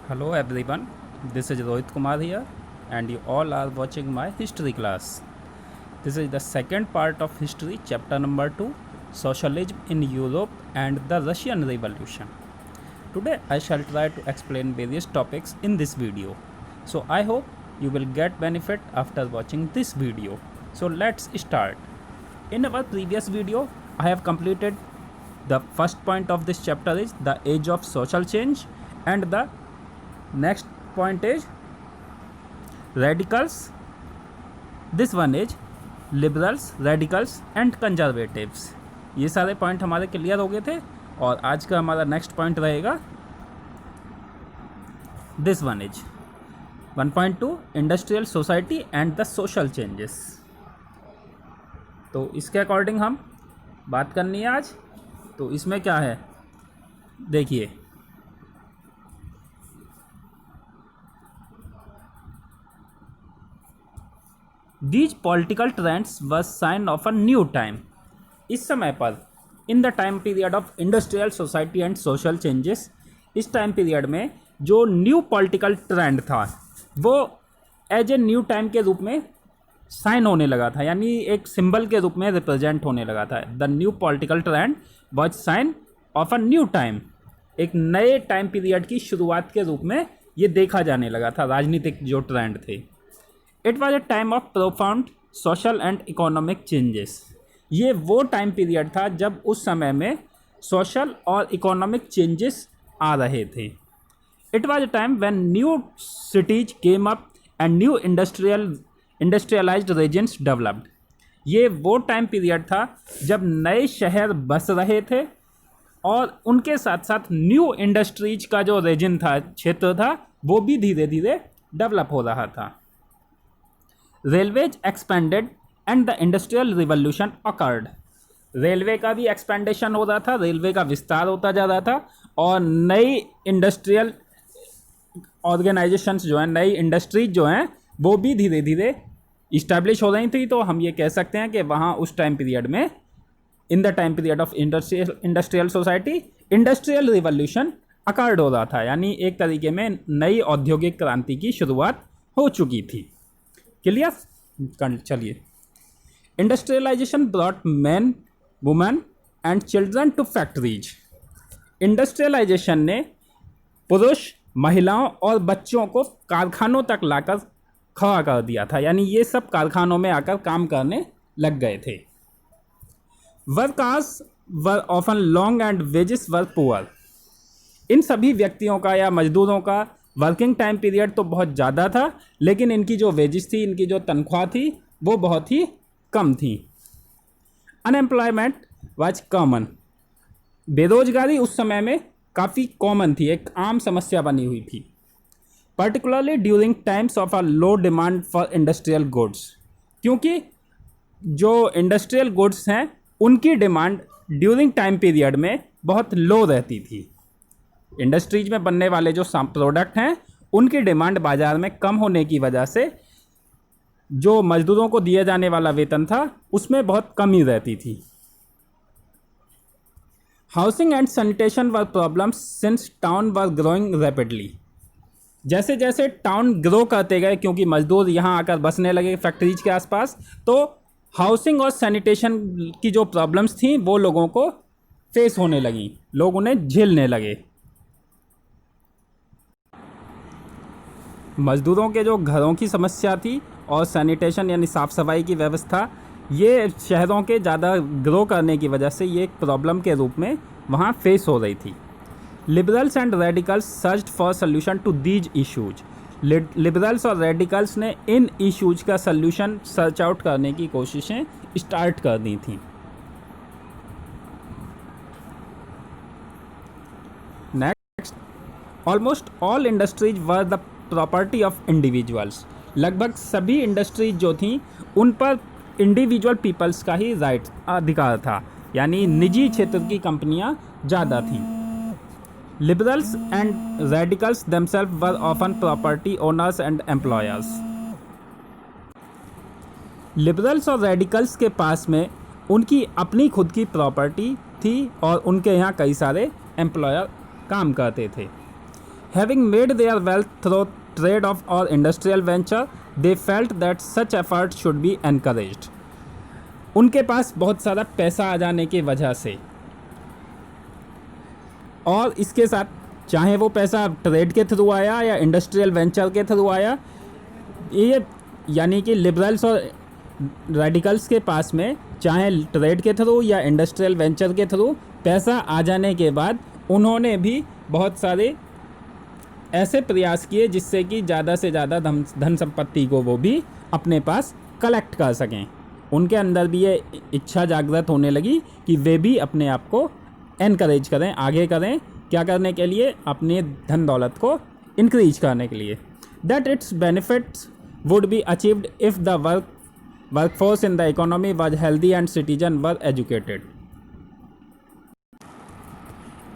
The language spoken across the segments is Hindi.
Hello everyone, this is Rohit Kumar here and you all are watching my history class. This is the second part of history, chapter number 2, Socialism in Europe and the Russian Revolution. Today I shall try to explain various topics in this video. So I hope you will get benefit after watching this video. So let's start. In our previous video, I have completed the first point of this chapter is the age of social change, and the next point is radicals. This one is liberals, radicals and conservatives. ये सारे पॉइंट हमारे क्लियर हो गए थे और आज का हमारा नेक्स्ट पॉइंट रहेगा this one is 1.2 industrial society and the social changes. तो इसके अकॉर्डिंग हम बात करनी है आज. तो इसमें क्या है देखिए, these political trends was sign of a new time. इस समय पर in the time period of industrial society and social changes, इस टाइम पीरियड में जो न्यू पॉलिटिकल ट्रेंड था वो एज ए न्यू टाइम के रूप में साइन होने लगा था, यानी एक सिंबल के रूप में रिप्रेजेंट होने लगा था. The new political trend was sign of a new time. एक नए टाइम पीरियड की शुरुआत के रूप में ये देखा जाने लगा था राजनीतिक जो ट्रेंड थे. It was a time of profound social and economic changes. ये वो टाइम पीरियड था जब उस समय में सोशल और इकोनॉमिक चेंजेस आ रहे थे. It was a time when new cities came up and new industrialised regions developed. ये वो टाइम पीरियड था जब नए शहर बस रहे थे और उनके साथ साथ न्यू इंडस्ट्रीज का जो रीजन था, क्षेत्र था, वो भी धीरे धीरे डेवलप हो रहा था. Railways expanded and the industrial revolution occurred. Railway का भी एक्सपेंडेशन हो रहा था, रेलवे का विस्तार होता जा रहा था और नई इंडस्ट्रियल ऑर्गेनाइजेशंस जो हैं, नई इंडस्ट्रीज जो हैं, वो भी धीरे धीरे इस्टेब्लिश हो रही थी. तो हम ये कह सकते हैं कि वहाँ उस टाइम पीरियड में इन the time period of industrial society industrial revolution occurred हो रहा था, यानी एक तरीके में नई औद्योगिक क्रांति की शुरुआत हो चुकी थी. क्लियर? चलिए. Industrialisation brought man, women and children to factories. Industrialisation ने पुरुष, महिलाओं और बच्चों को कारखानों तक लाकर खड़ा कर दिया था, यानी ये सब कारखानों में आकर काम करने लग गए थे. Work hours were often long and wages were poor. इन सभी व्यक्तियों का या मजदूरों का वर्किंग टाइम पीरियड तो बहुत ज़्यादा था, लेकिन इनकी जो वेजेस थी, इनकी जो तनख्वाह थी, वो बहुत ही कम थी. Unemployment was common. बेरोजगारी उस समय में काफ़ी कॉमन थी, एक आम समस्या बनी हुई थी. Particularly during times of a low demand for industrial goods. क्योंकि जो इंडस्ट्रियल गुड्स हैं उनकी डिमांड ड्यूरिंग टाइम पीरियड में बहुत लो रहती थी. इंडस्ट्रीज में बनने वाले जो प्रोडक्ट हैं उनकी डिमांड बाज़ार में कम होने की वजह से जो मजदूरों को दिया जाने वाला वेतन था उसमें बहुत कमी रहती थी. Housing and sanitation were problems since town were growing rapidly. जैसे जैसे टाउन ग्रो करते गए, क्योंकि मजदूर यहाँ आकर बसने लगे फैक्ट्रीज के आसपास, तो हाउसिंग और सैनिटेशन की जो प्रॉब्लम्स थी वो लोगों को फेस होने लगी, लोग उन्हें झेलने लगे. मजदूरों के जो घरों की समस्या थी और सैनिटेशन यानी साफ़ सफाई की व्यवस्था, ये शहरों के ज़्यादा ग्रो करने की वजह से ये एक प्रॉब्लम के रूप में वहाँ फेस हो रही थी. Liberals and radicals searched for solution to these issues. Liberals और रेडिकल्स ने इन इश्यूज का सोल्यूशन सर्च आउट करने की कोशिशें स्टार्ट कर दी थी. Next, almost all industries were the property of individuals. लगभग सभी इंडस्ट्रीज जो थी उन पर इंडिविजुअल पीपल्स का ही राइट अधिकार था, यानी निजी क्षेत्र की कंपनियां ज़्यादा थीं. Liberals and radicals themselves were often property owners and employers. Liberals और रेडिकल्स के पास में उनकी अपनी खुद की प्रॉपर्टी थी और उनके यहाँ कई सारे एम्प्लॉयर काम करते थे. Having made their wealth through trade of or industrial venture, they felt that such efforts should be encouraged. उनके पास बहुत सारा पैसा आ जाने की वजह से, और इसके साथ चाहे वो पैसा ट्रेड के थ्रू आया या इंडस्ट्रियल वेंचर के थ्रू आया, ये यानी कि लिबरल्स और रेडिकल्स के पास में चाहे ट्रेड के थ्रू या इंडस्ट्रियल वेंचर के थ्रू पैसा आ जाने के बाद उन्होंने भी बहुत सारे ऐसे प्रयास किए जिससे कि ज़्यादा से ज़्यादा धन संपत्ति को वो भी अपने पास कलेक्ट कर सकें। उनके अंदर भी ये इच्छा जागृत होने लगी कि वे भी अपने आप को एनकरेज करें, आगे करें, क्या करने के लिए, अपने धन दौलत को इंक्रीज करने के लिए। That it's benefits would be achieved if the workforce in the economy was healthy and citizen were educated.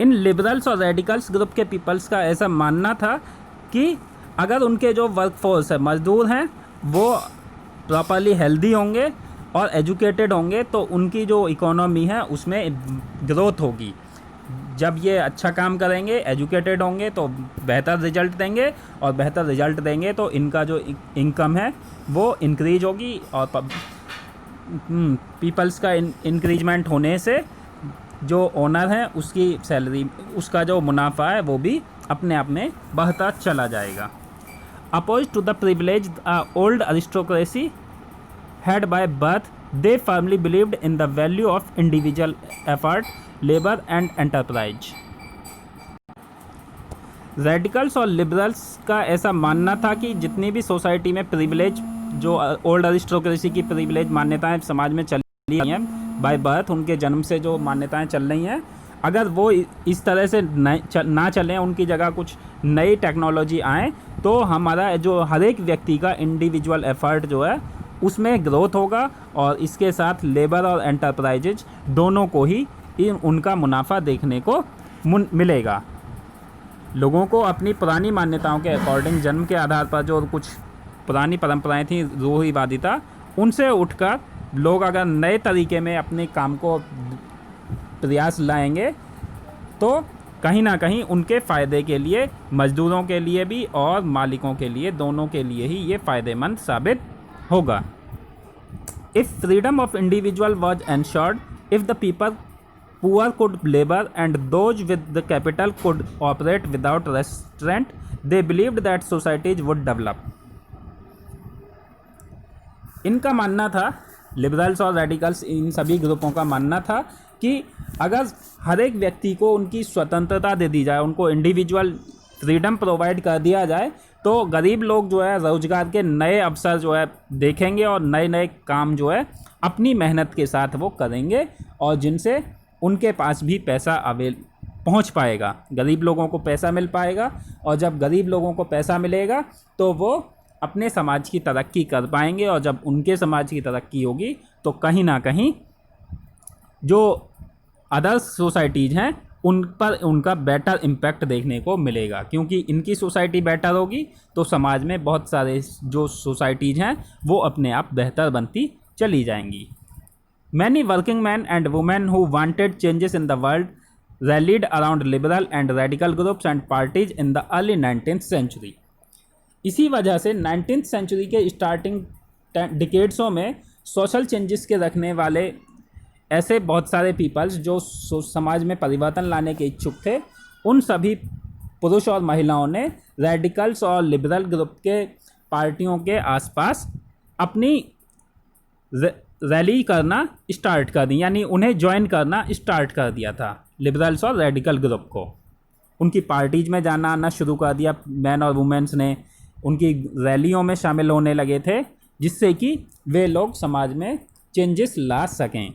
In liberals और रेडिकल्स ग्रुप के पीपल्स का ऐसा मानना था कि अगर उनके जो वर्कफोर्स है, मजदूर हैं, वो प्रॉपरली हेल्दी होंगे और एजुकेटेड होंगे तो उनकी जो इकोनॉमी है उसमें ग्रोथ होगी। जब ये अच्छा काम करेंगे, एजुकेटेड होंगे तो बेहतर रिजल्ट देंगे, और बेहतर रिजल्ट देंगे तो इनका जो इनकम है वो इंक्रीज होगी, और पीपल्स का इंक्रीजमेंट होने से जो ओनर है उसकी सैलरी, उसका जो मुनाफा है वो भी अपने आप में बढ़ता चला जाएगा। Opposed to the privilege old aristocracy had by birth, they firmly believed in the value of individual effort, labor and enterprise. Radicals और लिबरल्स का ऐसा मानना था कि जितनी भी सोसाइटी में प्रिविलेज, जो ओल्ड अरिस्टोक्रेसी की प्रिविलेज मान्यताएं समाज में चली हैं बाय बर्थ, उनके जन्म से जो मान्यताएं चल रही हैं, अगर वो इस तरह से ना चलें, उनकी जगह कुछ नई टेक्नोलॉजी आए तो हमारा जो हर एक व्यक्ति का इंडिविजुअल एफर्ट जो है उसमें ग्रोथ होगा, और इसके साथ लेबर और एंटरप्राइजेज दोनों को ही उनका मुनाफा देखने को मिलेगा। लोगों को अपनी पुरानी मान्यताओं के अकॉर्डिंग, जन्म के आधार पर जो कुछ पुरानी परंपराएं थी, रूढ़िवादिता, उनसे उठकर लोग अगर नए तरीके में अपने काम को प्रयास लाएंगे तो कहीं ना कहीं उनके फ़ायदे के लिए, मजदूरों के लिए भी और मालिकों के लिए, दोनों के लिए ही ये फ़ायदेमंद साबित होगा। If freedom of individual was ensured, if the people poor could labour and those with the capital could operate without restaurant, they believed that societies would develop. इनका मानना था, लिबरल्स और रेडिकल्स, इन सभी ग्रुपों का मानना था कि अगर हर एक व्यक्ति को उनकी स्वतंत्रता दे दी जाए, उनको इंडिविजुअल फ्रीडम प्रोवाइड कर दिया जाए, तो गरीब लोग जो है रोज़गार के नए अवसर जो है देखेंगे और नए नए काम जो है अपनी मेहनत के साथ वो करेंगे, और जिनसे उनके पास भी पैसा पहुंच पाएगा, गरीब लोगों को पैसा मिल पाएगा, और जब गरीब लोगों को पैसा मिलेगा तो वो अपने समाज की तरक्की कर पाएंगे, और जब उनके समाज की तरक्की होगी तो कहीं ना कहीं जो अदर सोसाइटीज़ हैं उन पर उनका बेटर इम्पैक्ट देखने को मिलेगा, क्योंकि इनकी सोसाइटी बेटर होगी तो समाज में बहुत सारे जो सोसाइटीज़ हैं वो अपने आप बेहतर बनती चली जाएंगी। Many working man and women who wanted changes in the world rallied around liberal and radical groups and parties in the early 19th century. इसी वजह से 19th सेंचुरी के स्टार्टिंग डिकेड्सों में सोशल चेंजेस के रखने वाले ऐसे बहुत सारे पीपल्स जो समाज में परिवर्तन लाने के इच्छुक थे, उन सभी पुरुष और महिलाओं ने रेडिकल्स और लिबरल ग्रुप के पार्टियों के आसपास अपनी रैली करना स्टार्ट कर दी, यानी उन्हें ज्वाइन करना स्टार्ट कर दिया था। लिबरल्स और रेडिकल ग्रुप को उनकी पार्टीज में जाना आना शुरू कर दिया, मैन और वुमेन्स ने उनकी रैलियों में शामिल होने लगे थे, जिससे कि वे लोग समाज में चेंजेस ला सकें।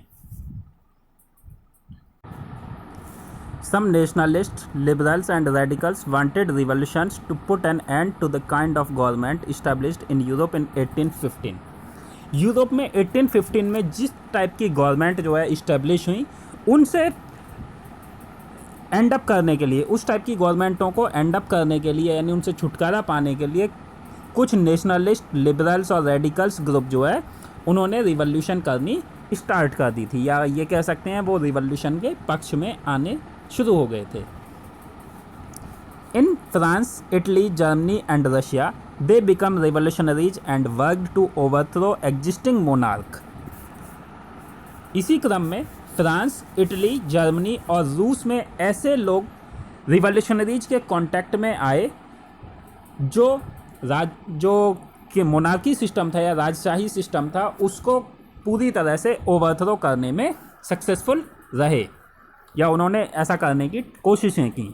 Some nationalists, liberals and radicals wanted revolutions to put an end to the kind of government established in Europe in 1815. Europe में 1815 में जिस टाइप की गवर्नमेंट जो है इस्टेब्लिश हुई, उनसे एंड अप करने के लिए, उस टाइप की गवर्नमेंटों को एंड अप करने के लिए, यानी उनसे छुटकारा पाने के लिए कुछ नेशनलिस्ट, लिबरल्स और रेडिकल्स ग्रुप जो है उन्होंने रिवॉल्यूशन करनी स्टार्ट कर दी थी, या ये कह सकते हैं वो रिवॉल्यूशन के पक्ष में आने शुरू हो गए थे। In France, Italy, Germany and Russia they became revolutionaries and worked to overthrow existing monarch. इसी क्रम में फ्रांस, इटली, जर्मनी और रूस में ऐसे लोग रिवोल्यूशनरीज के कांटेक्ट में आए जो कि मोनार्की सिस्टम था या राजशाही सिस्टम था उसको पूरी तरह से ओवरथ्रो करने में सक्सेसफुल रहे या उन्होंने ऐसा करने की कोशिशें की।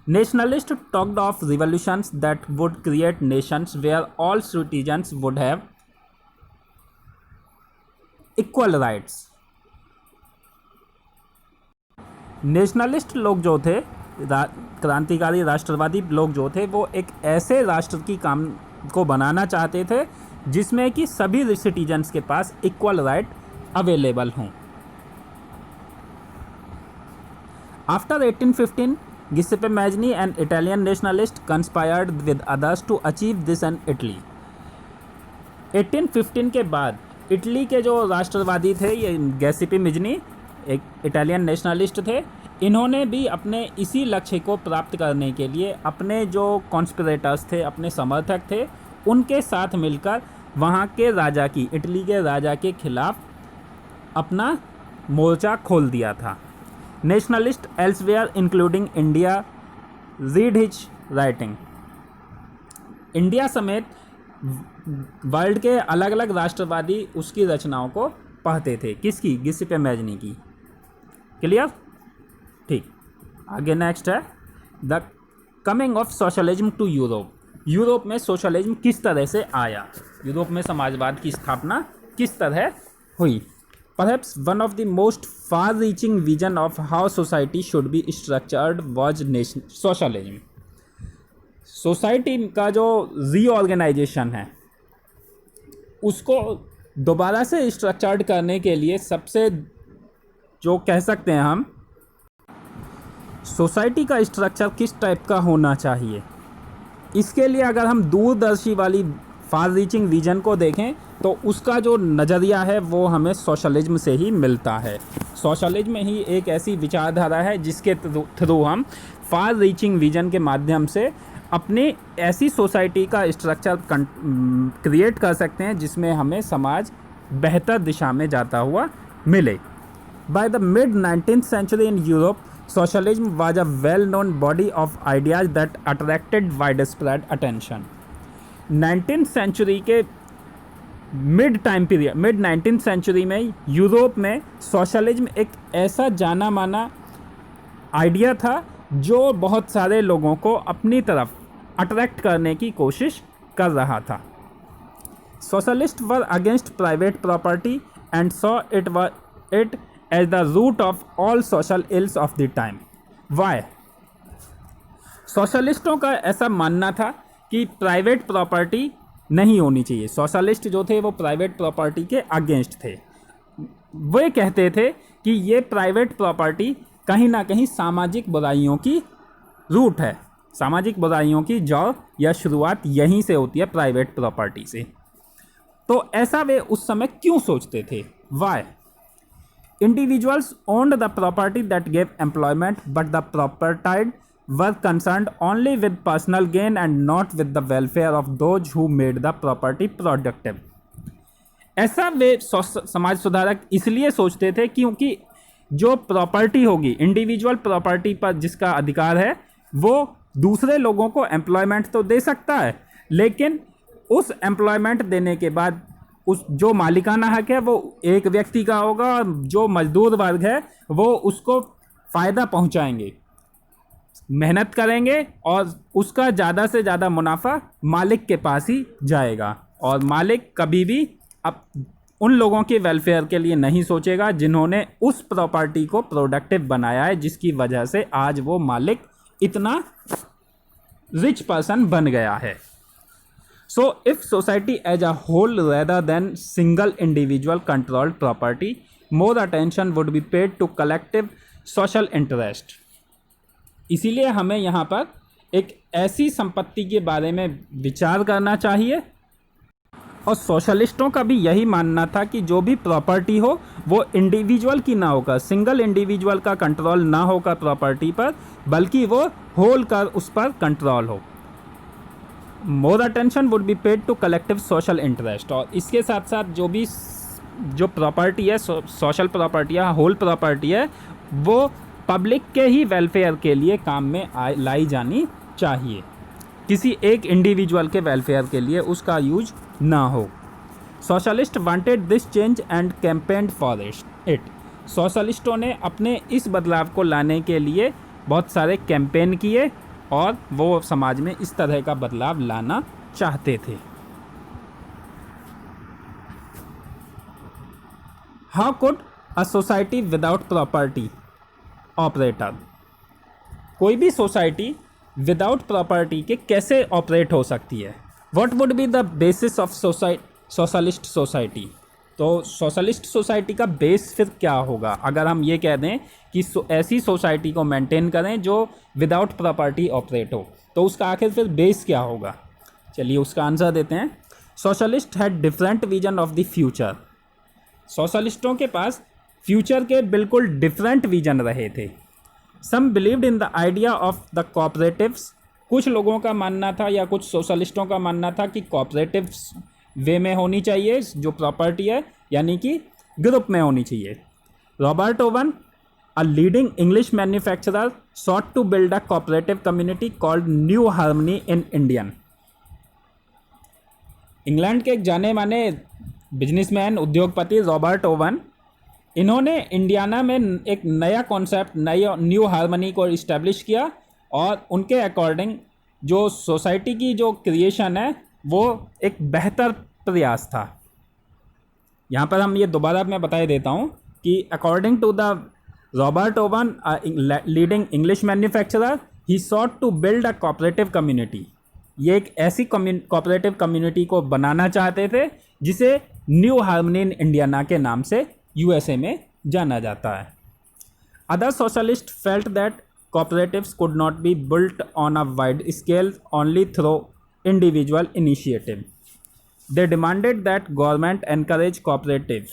Nationalist talked of revolutions that would create nations where all citizens would have equal rights. Nationalist लोग जो थे, क्रांतिकारी राष्ट्रवादी लोग जो थे, वो एक ऐसे राष्ट्र की काम को बनाना चाहते थे जिसमें कि सभी सिटीजन्स के पास इक्वल राइट अवेलेबल हों। After 1815, Giuseppe Mazzini, an Italian nationalist, conspired with others to achieve this in Italy. 1815 के बाद इटली के जो राष्ट्रवादी थे, ये गिउसेप्पे मैज़नी एक इटालियन नेशनलिस्ट थे, इन्होंने भी अपने इसी लक्ष्य को प्राप्त करने के लिए अपने जो कॉन्स्पिरेटर्स थे, अपने समर्थक थे, उनके साथ मिलकर वहाँ के राजा की, इटली के राजा के खिलाफ अपना मोर्चा खोल दिया था। Nationalist elsewhere including India read his writing. India समेत वर्ल्ड के अलग अलग राष्ट्रवादी उसकी रचनाओं को पढ़ते थे। किसकी? गिउसेप्पे मैज़नी की। क्लियर? ठीक। आगे नेक्स्ट है the coming of socialism to Europe. Europe में सोशलिज्म किस तरह से आया, यूरोप में समाजवाद की स्थापना किस तरह हुई। Perhaps one of the most far-reaching vision of how society should be structured was socialism. Society का जो रीऑर्गेनाइजेशन है उसको दोबारा से स्ट्रक्चर्ड करने के लिए सबसे जो कह सकते हैं हम, सोसाइटी का स्ट्रक्चर किस टाइप का होना चाहिए, इसके लिए अगर हम दूरदर्शी वाली फार रीचिंग विजन को देखें तो उसका जो नज़रिया है वो हमें सोशलिज्म से ही मिलता है। सोशलिज्म ही एक ऐसी विचारधारा है जिसके थ्रू हम फार रीचिंग विजन के माध्यम से अपनी ऐसी सोसाइटी का स्ट्रक्चर क्रिएट कर सकते हैं जिसमें हमें समाज बेहतर दिशा में जाता हुआ मिले। By the mid 19th century in Europe, socialism was a well-known body of ideas that attracted widespread attention. 19th century के मिड 19th सेंचुरी में यूरोप में सोशलिज्म एक ऐसा जाना माना आइडिया था जो बहुत सारे लोगों को अपनी तरफ अट्रैक्ट करने की कोशिश कर रहा था। Socialist were against private property and saw it as the root of all social ills of the time. Why? सोशलिस्टों का ऐसा मानना था कि प्राइवेट प्रॉपर्टी नहीं होनी चाहिए। सोशलिस्ट जो थे वो प्राइवेट प्रॉपर्टी के अगेंस्ट थे। वे कहते थे कि ये प्राइवेट प्रॉपर्टी कहीं ना कहीं सामाजिक बुराइयों की रूट है, सामाजिक बुराइयों की जड़ या शुरुआत यहीं से होती है, प्राइवेट प्रॉपर्टी से। तो ऐसा वे उस समय क्यों सोचते थे? Why? Individuals owned the property that gave employment but the propertied were concerned only with personal gain and not with the welfare of those who made the property productive. ऐसा वे समाज सुधारक इसलिए सोचते थे क्योंकि जो प्रॉपर्टी होगी, इंडिविजुअल प्रॉपर्टी पर जिसका अधिकार है, वो दूसरे लोगों को एम्प्लॉयमेंट तो दे सकता है, लेकिन उस एम्प्लॉयमेंट देने के बाद उस जो मालिकाना हक है वो एक व्यक्ति का होगा और जो मजदूर वर्ग है वो उसको फ़ायदा पहुंचाएंगे, मेहनत करेंगे और उसका ज़्यादा से ज़्यादा मुनाफा मालिक के पास ही जाएगा। और मालिक कभी भी अब उन लोगों के वेलफेयर के लिए नहीं सोचेगा जिन्होंने उस प्रॉपर्टी को प्रोडक्टिव बनाया है, जिसकी वजह से आज वो मालिक इतना रिच पर्सन बन गया है। So if society as a whole rather than single individual controlled property, more attention would be paid to collective social interest. इसीलिए हमें यहाँ पर एक ऐसी संपत्ति के बारे में विचार करना चाहिए और सोशलिस्टों का भी यही मानना था कि जो भी प्रॉपर्टी हो वो इंडिविजुअल की ना होगा, सिंगल इंडिविजुअल का कंट्रोल ना होगा प्रॉपर्टी पर, बल्कि वो होल का उस पर कंट्रोल हो। More attention would be paid to collective social interest, और इसके साथ साथ जो प्रॉपर्टी है, सोशल प्रॉपर्टी है, होल प्रॉपर्टी है, वो पब्लिक के ही वेलफेयर के लिए काम में लाई जानी चाहिए, किसी एक इंडिविजुअल के वेलफेयर के लिए उसका यूज ना हो। Socialist wanted this change and campaigned for it. सोशलिस्टों ने अपने इस बदलाव को लाने के लिए बहुत सारे कैंपेन किए और वो समाज में इस तरह का बदलाव लाना चाहते थे। How could a society without property operator? कोई भी सोसाइटी विदाउट प्रॉपर्टी के कैसे ऑपरेट हो सकती है? What would be the basis of socialist society? तो सोशलिस्ट सोसाइटी का बेस फिर क्या होगा अगर हम ये कह दें कि ऐसी सोसाइटी को मेंटेन करें जो विदाउट प्रॉपर्टी ऑपरेट हो, तो उसका आखिर फिर बेस क्या होगा? चलिए उसका आंसर देते हैं। Socialist had different vision of the future. सोशलिस्टों के पास फ्यूचर के बिल्कुल डिफरेंट विजन रहे थे। Some believed in the idea of the cooperatives. कुछ लोगों का मानना था या कुछ सोशलिस्टों का मानना था कि कोऑपरेटिव्स वे में होनी चाहिए जो प्रॉपर्टी है, यानी कि ग्रुप में होनी चाहिए। Robert oven, a leading English manufacturer, sought to build a cooperative community called new harmony in Indian. England के एक जाने माने बिजनेसमैन, उद्योगपति रॉबर्ट ओवन, इन्होंने इंडियाना में एक नया कॉन्सेप्ट न्यू हार्मनी को इस्टेब्लिश किया और उनके अकॉर्डिंग जो सोसाइटी की जो क्रिएशन है वो एक बेहतर प्रयास था। यहाँ पर हम ये दोबारा मैं बता देता हूँ कि according to the Robert Owen, leading English manufacturer, he sought to build a cooperative community. ये एक ऐसी कोऑपरेटिव कम्युनिटी को बनाना चाहते थे जिसे न्यू हार्मनी इन इंडियाना के नाम से यूएसए में जाना जाता है। Other socialist felt that cooperatives could not be built on a wide scale only through individual initiative. They demanded that government encourage cooperatives.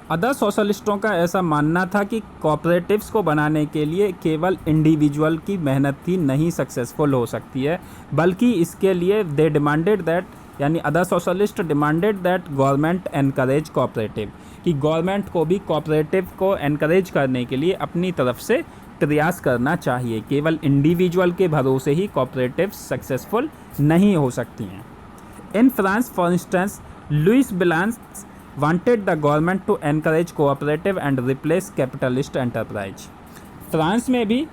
Other सोशलिस्टों का ऐसा मानना था कि कॉपरेटिव्स को बनाने के लिए केवल इंडिविजुअल की मेहनत ही नहीं सक्सेसफुल हो सकती है, बल्कि इसके लिए दे डिमांडेड दैट, यानी other socialist demanded that government encourage cooperative, कि गवर्नमेंट को भी कोऑपरेटिव को एनकरेज करने के लिए अपनी तरफ से प्रयास करना चाहिए। केवल इंडिविजुअल के भरोसे ही कोऑपरेटिव सक्सेसफुल नहीं हो सकती हैं। In France for instance, Louis Blanc wanted the government to encourage cooperative and replace capitalist enterprise. France में भी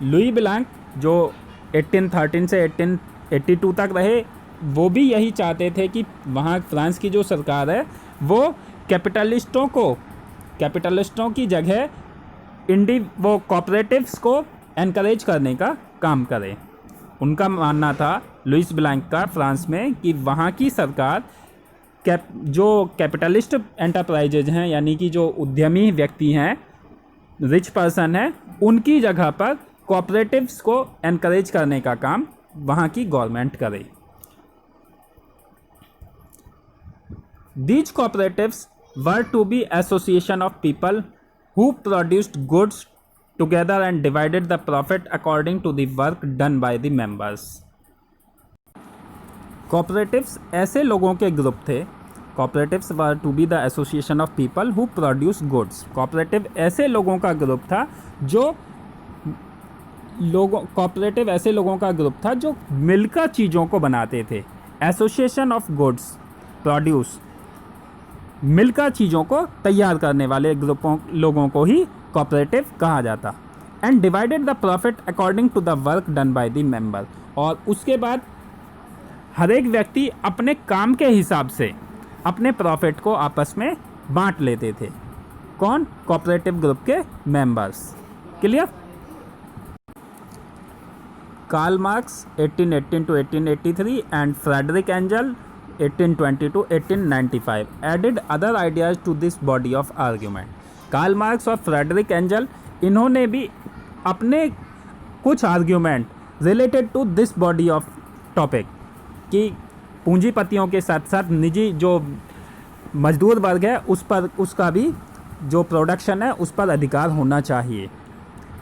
लुई बिलांक जो 1813 से 1882 तक रहे, वो भी यही चाहते थे कि वहाँ फ्रांस की जो सरकार है वो कैपिटलिस्टों की जगह वो कोऑपरेटिव्स को एनकरेज करने का काम करे। उनका मानना था, लुइस ब्लैंक का, फ्रांस में, कि वहाँ की सरकार जो कैपिटलिस्ट एंटरप्राइजेज हैं, यानी कि जो उद्यमी व्यक्ति हैं, रिच पर्सन हैं, उनकी जगह पर कोऑपरेटिव्स को एनकरेज करने का काम वहाँ की गवर्नमेंट करे। These cooperatives were to be association of people who produced goods together and divided the profit according to the work done by the members. Cooperatives ऐसे लोगों के ग्रुप थे। Cooperatives were to be the association of people who produce goods. Cooperative ऐसे लोगों का ग्रुप था जो cooperative ऐसे लोगों का ग्रुप था जो मिलकर चीज़ों को बनाते थे। Association of goods produce, मिलकर चीज़ों को तैयार करने वाले लोगों को ही कोऑपरेटिव कहा जाता। And divided the profit according to the work done by the member, और उसके बाद हर एक व्यक्ति अपने काम के हिसाब से अपने प्रॉफिट को आपस में बांट लेते थे। कौन? कोऑपरेटिव ग्रुप के members. Clear? Karl Marx 1818 to 1883 and Friedrich Engel 1820 to 1895 added other ideas to this body of argument. Karl Marx और फ्रेडरिक एंजल, इन्होंने भी अपने कुछ argument related to this body of topic, कि पूंजीपतियों के साथ साथ निजी जो मजदूर वर्ग है उस पर, उसका भी जो प्रोडक्शन है उस पर अधिकार होना चाहिए।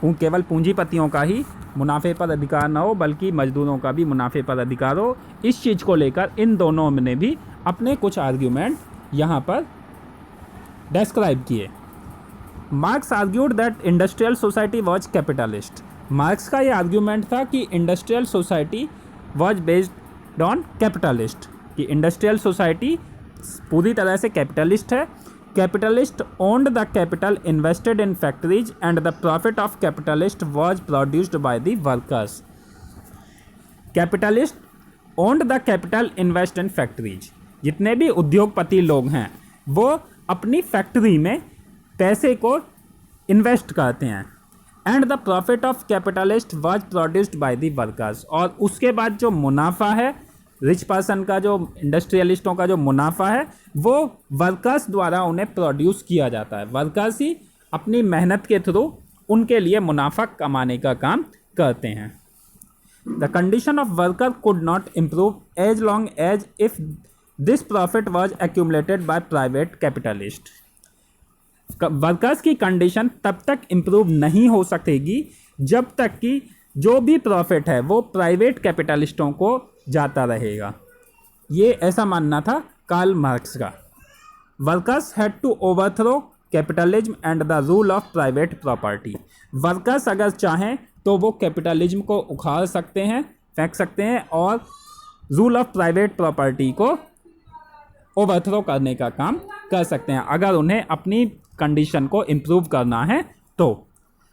केवल पूंजीपतियों का ही मुनाफे पर अधिकार ना हो बल्कि मजदूरों का भी मुनाफे पर अधिकार हो। इस चीज़ को लेकर इन दोनों ने भी अपने कुछ आर्ग्यूमेंट यहाँ पर डिस्क्राइब किए। Marks argued that industrial society was capitalist. Marks का ये आर्ग्यूमेंट था कि industrial society was based on capitalist, कि इंडस्ट्रियल सोसाइटी पूरी तरह से कैपिटलिस्ट है। Capitalist owned the capital invested in factories and the profit of capitalist was produced by the workers. Capitalist owned the capital invest in factories. जितने भी उद्योगपति लोग हैं वो अपनी फैक्ट्री में पैसे को इन्वेस्ट करते हैं। And the profit of capitalist was produced by the workers. और उसके बाद जो मुनाफा है रिच पर्सन का, जो इंडस्ट्रियलिस्टों का जो मुनाफा है वो वर्कर्स द्वारा उन्हें प्रोड्यूस किया जाता है। वर्कर्स ही अपनी मेहनत के थ्रू उनके लिए मुनाफा कमाने का काम करते हैं। The condition of worker could not improve as long as if this profit was accumulated by private capitalist. Workers की कंडीशन तब तक इम्प्रूव नहीं हो सकेगी जब तक कि जो भी प्रॉफिट है वो प्राइवेट कैपिटलिस्टों को जाता रहेगा। ये ऐसा मानना था कार्ल मार्क्स का। Workers had to overthrow capitalism and the rule of private property. Workers अगर चाहें तो वो कैपिटलिज्म को उखाड़ सकते हैं, फेंक सकते हैं और रूल ऑफ प्राइवेट प्रॉपर्टी को ओवरथ्रो करने का काम कर सकते हैं अगर उन्हें अपनी कंडीशन को इम्प्रूव करना है तो।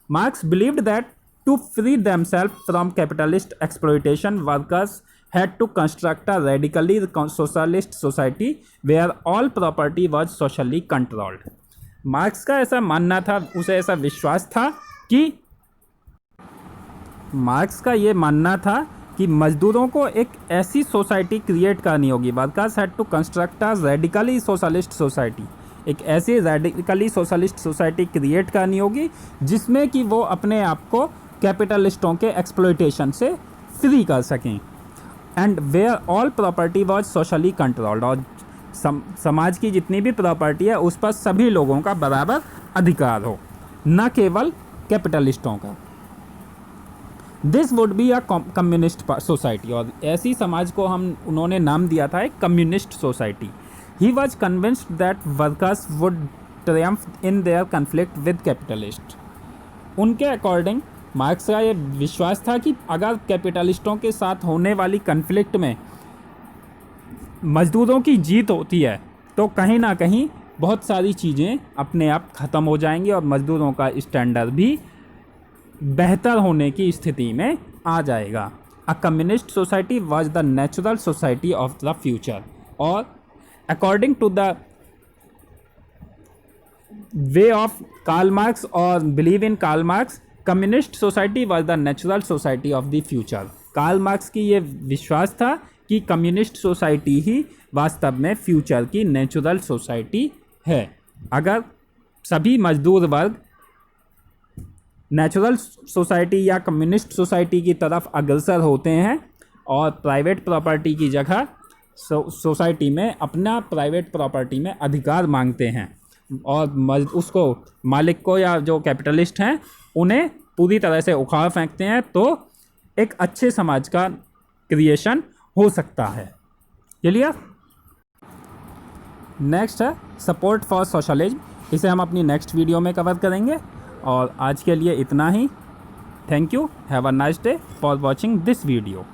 Marx believed that to free themselves from capitalist exploitation workers had to construct a radically socialist society where all property was socially controlled। Marks का ऐसा मानना था, उसे ऐसा विश्वास था कि मार्क्स का ये मानना था कि मजदूरों को एक ऐसी सोसाइटी क्रिएट करनी होगी। Workers had to construct a radically socialist society. एक ऐसी रेडिकली सोशलिस्ट सोसाइटी क्रिएट करनी होगी जिसमें कि वो अपने आप को कैपिटलिस्टों के एक्सप्लॉयटेशन से फ्री कर सकें। And where all property was socially controlled. और समाज की जितनी भी प्रॉपर्टी है उस पर सभी लोगों का बराबर अधिकार हो, न केवल कैपिटलिस्टों का। This would be a communist society. और ऐसी समाज को उन्होंने नाम दिया था एक communist society. He was convinced that workers would Triumph in their conflict with capitalist. उनके अकॉर्डिंग मार्क्स का ये विश्वास था कि अगर कैपिटलिस्टों के साथ होने वाली कन्फ्लिक्ट में मजदूरों की जीत होती है तो कहीं ना कहीं बहुत सारी चीज़ें अपने आप ख़त्म हो जाएंगी और मजदूरों का स्टैंडर्ड भी बेहतर होने की स्थिति में आ जाएगा। A communist society was the natural society of the future. और according to the way of Karl Marx और believe in Karl Marx, communist society was the natural society of the future. Karl Marx की ये विश्वास था कि कम्युनिस्ट सोसाइटी ही वास्तव में फ्यूचर की नेचुरल सोसाइटी है। अगर सभी मजदूर वर्ग नेचुरल सोसाइटी या कम्युनिस्ट सोसाइटी की तरफ अग्रसर होते हैं और प्राइवेट प्रॉपर्टी की जगह सोसाइटी में अपना प्राइवेट प्रॉपर्टी में अधिकार मांगते हैं और उसको मालिक को या जो कैपिटलिस्ट हैं उन्हें पूरी तरह से उखाड़ फेंकते हैं, तो एक अच्छे समाज का क्रिएशन हो सकता है। क्लियर? नेक्स्ट है सपोर्ट फॉर सोशलिज्म। इसे हम अपनी नेक्स्ट वीडियो में कवर करेंगे और आज के लिए इतना ही। Thank you. Have a nice day for watching this video.